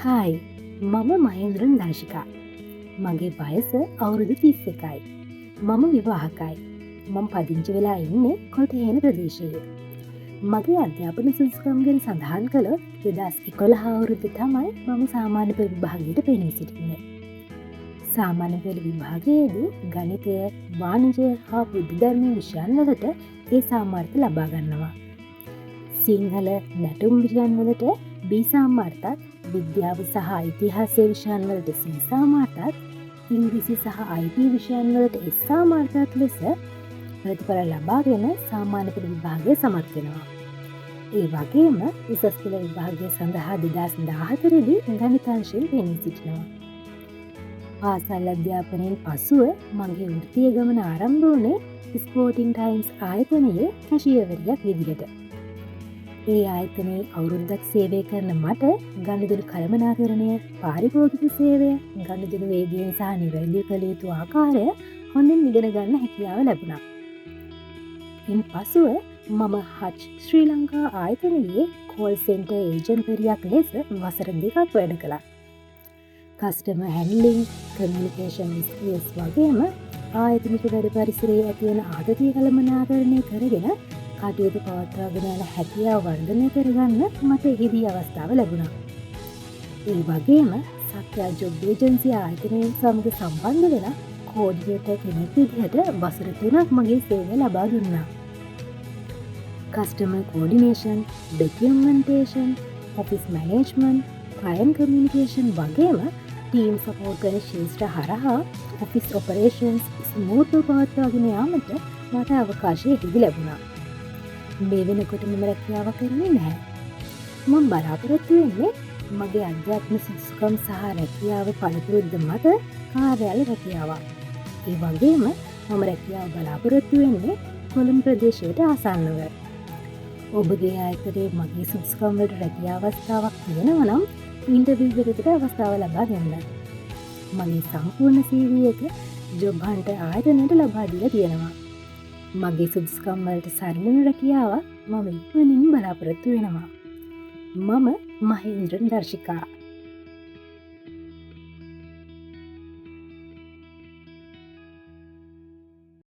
Hi මම මහින්ද්‍රන් දර්ශිකා. මගේ වයස අවුරුදු 31යි. මම විවාහකයි. මම පදිංචි වෙලා ඉන්නේ කොටහේන ප්‍රදේශයේ. මගේ අධ්‍යාපන සුදුසුකම් ගැන සඳහන් කළොත් 2011 අවුරුද්ද තමයි මම සාමාන්‍ය පෙළ විභාගයට පෙනී සිටින්නේ. සාමාන්‍ය පෙළ විභාගයේදී ගණිතය, වාණිජය හා බුද්ධ ධර්ම විෂයන් වලට ඒ සාමාර්ථ ලබා ගන්නවා. සිංහල නැටුම් විෂයන් වලට B සාමාර්ථත්, විද්‍යාව සහ ඉතිහාසය විෂයන් වලට C සාමාර්ථත්, ඉංග්‍රීසි සහ IT විෂයන් වලට S සාමාර්ථත් ලෙස ප්‍රතිඵල ලබාගෙන සාමාන්‍ය පෙළ විභාගය සමත් වෙනවා. ඒ වගේම උසස් පෙළ විභාගය සඳහා 2014 දී ගණිතාංශයෙන් පෙනී සිටිනවා. පාසල් අධ්‍යාපනයෙන් පසුව මගේ වෘත්තීය ගමන ආරම්භ වුණේ ස්පෝර්ටින් ටයිම්ස් ආයතනයේ කැෂියර්වරියක් විදිහට. ඒ ආයතනයේ අවුරුද්දක් සේවය කරන මට ගනුදෙනු කළමනාකරණය, පාරිභෝගික සේවය, ගනුදෙනු වේගයෙන් සහ නිවැරදිව කළ යුතු ආකාරය හොඳින් ඉගෙන ගන්න හැකියාව ලැබුණා. ඉන් පසුව මම හච් ශ්‍රී ලංකා ආයතනයේ කෝල් සෙන්ටර් ඒජන්ට්වරියක් ලෙස වසර 2ක් වැඩ කළා. කස්ටමර් හැන්ඩ්ලිං, කමියුනිකේෂන් ස්කිල්ස් වගේම ආයතනික වැඩ පරිසරයේ ඇතිවන ආගතිය කළමනාකරණය කරගෙන කටයුතු පවත්වාගෙන යන හැකියාව වර්ධනය කරගන්න මට එහිදී අවස්ථාව ලැබුණා. ඒ වගේම සත්‍යා ජොබ් ඒජන්සි ආයතනයෙන් සමග සම්බන්ධ වෙලා කෝඩිනේටර් කෙනෙක් විදිහට වසර 3ක් මගේ සේවය ලබා දුන්නා. Customer coordination, documentation, office management, client communication වගේම ටීම් සපෝට් කරන ශිෂ්ඨ හරහා ඔෆිස් ඔපරේෂන්ස් ස්මූත්ව පවත්වාගෙන යාමට මට අවකාශය එහිදී ලැබුණා. මේ වෙනකොට මම රැකියාව කරන්නේ නැහැ. මම බලාපොරොත්තු වෙන්නේ මගේ අධ්‍යාත්ම සුදුසුකම් සහ රැකියාව පළපුරුද්ද මත කාර්යාල රැකියාවක්. ඒ වගේම මම රැකියාව බලාපොරොත්තු වෙන්නේ කොළඹ ප්‍රදේශයට ආසන්නව. ඔබගේ ආයතනයේ මගේ සුදුසුකම් වලට රැකියාව අවස්ථාවක් තියෙනවා නම් ඉන්ටර්විව් එකකට අවස්ථාව ලබා දෙන්න. මගේ සම්පූර්ණ CV එක ජොබ් හන්ටර් ආයතනයට ලබා දීලා තියෙනවා. මගේ සුදුසුකම් වලට සරිලන රැකියාවක් මම ඉක්මනින් බලාපොරොත්තු වෙනවා. මම මහින්ද්‍රන් දර්ශිකා.